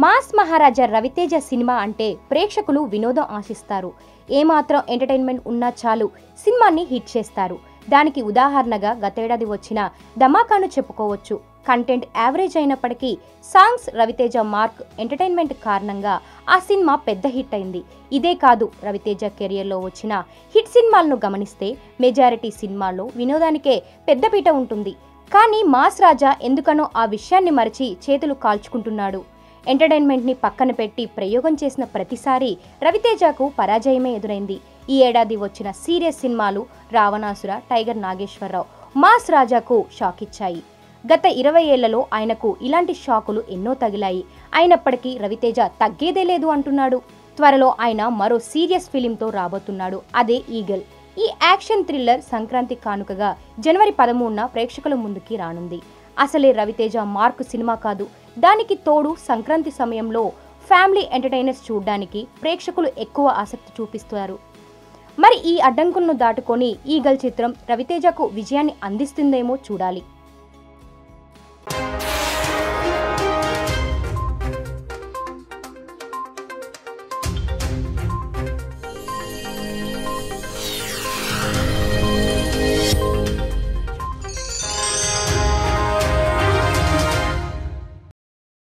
Mass మహారాజా Raviteja cinema అంటే ప్రేక్షకులు వినోదం ఆశిస్తారు. ఏమాత్రం ఎంటర్టైన్మెంట్ ఉన్నా చాలు సినిమాని హిట్ చేస్తారు. దానికి ఉదాహరణగా గతేడాది వచ్చిన ధమాకాను చెప్పుకోవచ్చు. కంటెంట్ యావరేజ్ అయినప్పటికీ సాంగ్స్, రవితేజ మార్క్, ఎంటర్టైన్మెంట్ కారణంగా ఆ సినిమా పెద్ద హిట్ అయింది. ఇదే కాదు, రవితేజ కెరియర్లో వచ్చిన హిట్ సినిమాలను గమనిస్తే మెజారిటీ సినిమాల్లో వినోదానికే పెద్దపీట ఉంటుంది. కానీ మాస్ రాజా ఎందుకనో ఆ విషయాన్ని మరచి చేతులు కాల్చుకుంటున్నాడు. ఎంటర్టైన్మెంట్ని పక్కన పెట్టి ప్రయోగం చేసిన ప్రతిసారి రవితేజకు పరాజయమే ఎదురైంది. ఈ ఏడాది వచ్చిన సీరియస్ సినిమాలు రావణాసుర, టైగర్ నాగేశ్వరరావు మాస్ రాజాకు షాక్ ఇచ్చాయి. గత 20 ఏళ్లలో ఆయనకు ఇలాంటి షాకులు ఎన్నో తగిలాయి. అయినప్పటికీ రవితేజ తగ్గేదే లేదు అంటున్నాడు. త్వరలో ఆయన మరో సీరియస్ ఫిలింతో రాబోతున్నాడు. అదే ఈగల్. ఈ యాక్షన్ థ్రిల్లర్ సంక్రాంతి కానుకగా జనవరి 13న ప్రేక్షకుల ముందుకి రానుంది. అసలే రవితేజ మార్క్ సినిమా కాదు. దానికి తోడు సంక్రాంతి సమయంలో ఫ్యామిలీ ఎంటర్టైనర్స్ చూడడానికి ప్రేక్షకులు ఎక్కువ ఆసక్తి చూపిస్తారు. మరి ఈ అడ్డంకులను దాటుకొని ఈగల్ చిత్రం రవితేజకు విజయాన్ని అందిస్తుందేమో చూడాలి.